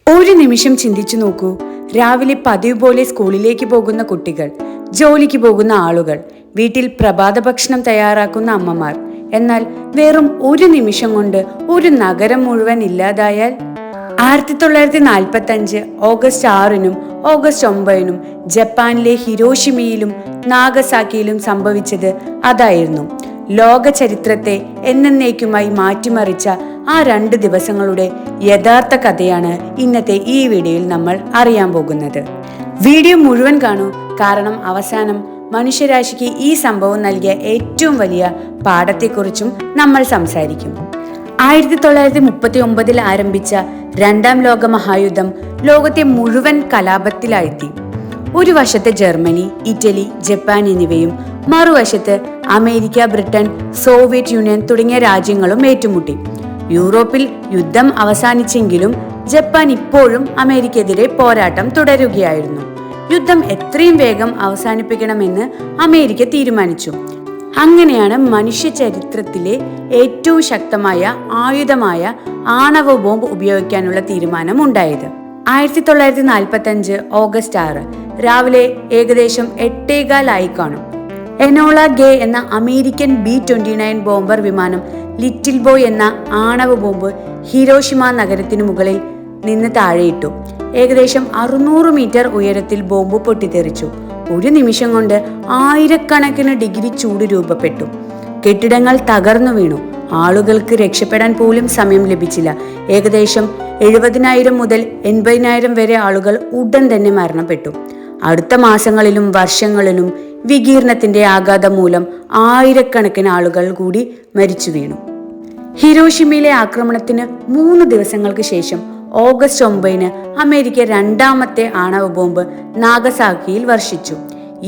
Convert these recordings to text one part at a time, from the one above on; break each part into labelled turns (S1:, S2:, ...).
S1: ഒരു നിമിഷം ചിന്തിച്ചു നോക്കൂ. രാവിലെ പതിവ് പോലെ സ്കൂളിലേക്ക് പോകുന്ന കുട്ടികൾ, ജോലിക്ക് പോകുന്ന ആളുകൾ, വീട്ടിൽ പ്രഭാത ഭക്ഷണം തയ്യാറാക്കുന്ന അമ്മമാർ. എന്നാൽ വെറും ഒരു നിമിഷം കൊണ്ട് ഒരു നഗരം മുഴുവൻ ഇല്ലാതായാൽ? 1945 ഓഗസ്റ്റ് 6-നും ഓഗസ്റ്റ് 9-നും ജപ്പാനിലെ ഹിരോഷിമയിലും നാഗസാക്കിയിലും സംഭവിച്ചത് അതായിരുന്നു. ലോക ചരിത്രത്തെ എന്നേക്കുമായി മാറ്റിമറിച്ച ആ 2 ദിവസങ്ങളുടെ യഥാർത്ഥ കഥയാണ് ഇന്നത്തെ ഈ വീഡിയോയിൽ നമ്മൾ അറിയാൻ പോകുന്നത്. വീഡിയോ മുഴുവൻ കാണൂ, കാരണം അവസാനം മനുഷ്യരാശിക്ക് ഈ സംഭവം നൽകിയ ഏറ്റവും വലിയ പാഠത്തെക്കുറിച്ചും നമ്മൾ സംസാരിക്കും. 1939 ആരംഭിച്ച 2ാം ലോക മഹായുദ്ധം ലോകത്തെ മുഴുവൻ കലാപത്തിലാഴ്ത്തി. ഒരു വശത്ത് ജർമ്മനി, ഇറ്റലി, ജപ്പാൻ എന്നിവയും മറുവശത്ത് അമേരിക്ക, ബ്രിട്ടൻ, സോവിയറ്റ് യൂണിയൻ തുടങ്ങിയ രാജ്യങ്ങളും ഏറ്റുമുട്ടി. യൂറോപ്പിൽ യുദ്ധം അവസാനിച്ചെങ്കിലും ജപ്പാൻ ഇപ്പോഴും അമേരിക്കയ്ക്കെതിരെ പോരാട്ടം തുടരുകയായിരുന്നു. യുദ്ധം എത്രയും വേഗം അവസാനിപ്പിക്കണമെന്ന് അമേരിക്ക തീരുമാനിച്ചു. അങ്ങനെയാണ് മനുഷ്യ ചരിത്രത്തിലെ ഏറ്റവും ശക്തമായ ആയുധമായ ആണവ ബോംബ് ഉപയോഗിക്കാനുള്ള തീരുമാനം ഉണ്ടായത്. 1945 ഓഗസ്റ്റ് 6 രാവിലെ ഏകദേശം 8:15 കാണും. എനോള ഗേ എന്ന അമേരിക്കൻ B-29 ബോംബർ വിമാനം ലിറ്റിൽ ബോയ് എന്ന ആണവ ബോംബ് ഹിരോഷിമ നഗരത്തിനു മുകളിൽ നിന്ന് താഴെയിട്ടു. ഏകദേശം 600 മീറ്റർ ഉയരത്തിൽ ബോംബ് പൊട്ടിത്തെറിച്ചു. ഒരു നിമിഷം കൊണ്ട് ആയിരക്കണക്കിന് ഡിഗ്രി ചൂട് രൂപപ്പെട്ടു. കെട്ടിടങ്ങൾ തകർന്നു വീണു. ആളുകൾക്ക് രക്ഷപ്പെടാൻ പോലും സമയം ലഭിച്ചില്ല. ഏകദേശം 70,000 മുതൽ 80,000 വരെ ആളുകൾ ഉടൻ തന്നെ മരണപ്പെട്ടു. അടുത്ത മാസങ്ങളിലും വർഷങ്ങളിലും വികിരണത്തിന്റെ ആഘാതം മൂലം ആയിരക്കണക്കിന് ആളുകൾ കൂടി മരിച്ചു വീണു. ഹിരോഷിമയിലെ ആക്രമണത്തിന് 3 ദിവസങ്ങൾക്ക് ശേഷം ഓഗസ്റ്റ് 9-ന് അമേരിക്ക 2ാമത്തെ ആണവ ബോംബ് നാഗസാക്കിയിൽ വർഷിച്ചു.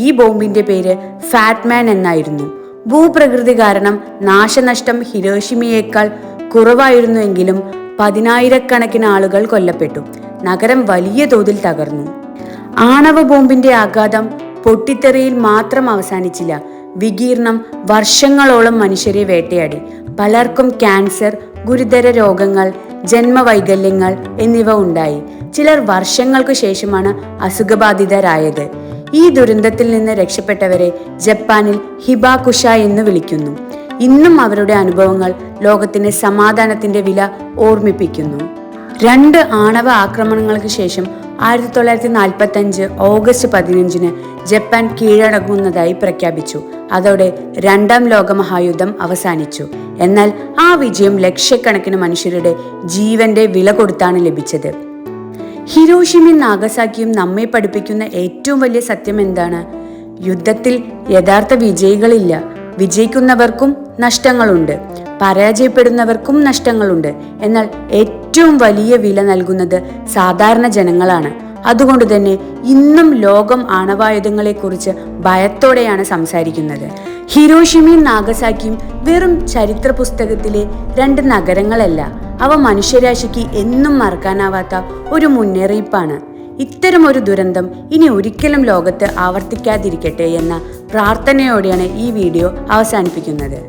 S1: ഈ ബോംബിന്റെ പേര് ഫാറ്റ്മാൻ എന്നായിരുന്നു. ഭൂപ്രകൃതി കാരണം നാശനഷ്ടം ഹിരോഷിമയേക്കാൾ കുറവായിരുന്നുവെങ്കിലും 10,000-കണക്കിന് ആളുകൾ കൊല്ലപ്പെട്ടു. നഗരം വലിയ തോതിൽ തകർന്നു. ആണവ ബോംബിന്റെ ആഘാതം പൊട്ടിത്തെറിയിൽ മാത്രം അവസാനിച്ചില്ല. വികിരണം വർഷങ്ങളോളം മനുഷ്യരെ വേട്ടയാടി. പലർക്കും ക്യാൻസർ, ഗുരുതര രോഗങ്ങൾ, ജന്മവൈകല്യങ്ങൾ എന്നിവ ഉണ്ടായി. ചിലർ വർഷങ്ങൾക്ക് ശേഷമാണ് അസുഖബാധിതരായത്. ഈ ദുരന്തത്തിൽ നിന്ന് രക്ഷപ്പെട്ടവരെ ജപ്പാനിൽ ഹിബാകുഷ എന്ന് വിളിക്കുന്നു. ഇന്നും അവരുടെ അനുഭവങ്ങൾ ലോകത്തിന് സമാധാനത്തിന്റെ വില ഓർമ്മിപ്പിക്കുന്നു. 2 ആണവ ആക്രമണങ്ങൾക്ക് ശേഷം 1945 ഓഗസ്റ്റ് 15-ന് ജപ്പാൻ കീഴടങ്ങുന്നതായി പ്രഖ്യാപിച്ചു. അതോടെ 2ാം ലോക മഹായുദ്ധം അവസാനിച്ചു. എന്നാൽ ആ വിജയം ലക്ഷക്കണക്കിന് മനുഷ്യരുടെ ജീവന്റെ വില കൊടുത്താണ് ലഭിച്ചത്. ഹിരോഷിമയും നാഗസാക്കിയും നമ്മെ പഠിപ്പിക്കുന്ന ഏറ്റവും വലിയ സത്യം എന്താണ്? യുദ്ധത്തിൽ യഥാർത്ഥ വിജയികളില്ല. വിജയിക്കുന്നവർക്കും നഷ്ടങ്ങളുണ്ട്, പരാജയപ്പെടുന്നവർക്കും നഷ്ടങ്ങളുണ്ട്. എന്നാൽ ഏറ്റവും വലിയ വില നൽകുന്നത് സാധാരണ ജനങ്ങളാണ്. അതുകൊണ്ട് തന്നെ ഇന്നും ലോകം ആണവായുധങ്ങളെ കുറിച്ച് ഭയത്തോടെയാണ് സംസാരിക്കുന്നത്. ഹിരോഷിമയും നാഗസാക്കിയും വെറും ചരിത്ര പുസ്തകത്തിലെ 2 നഗരങ്ങളല്ല, അവ മനുഷ്യരാശിക്ക് എന്നും മറക്കാനാവാത്ത ഒരു മുന്നറിയിപ്പാണ്. ഇത്തരം ഒരു ദുരന്തം ഇനി ഒരിക്കലും ലോകത്ത് ആവർത്തിക്കാതിരിക്കട്ടെ എന്ന പ്രാർത്ഥനയോടെയാണ് ഈ വീഡിയോ അവസാനിപ്പിക്കുന്നത്.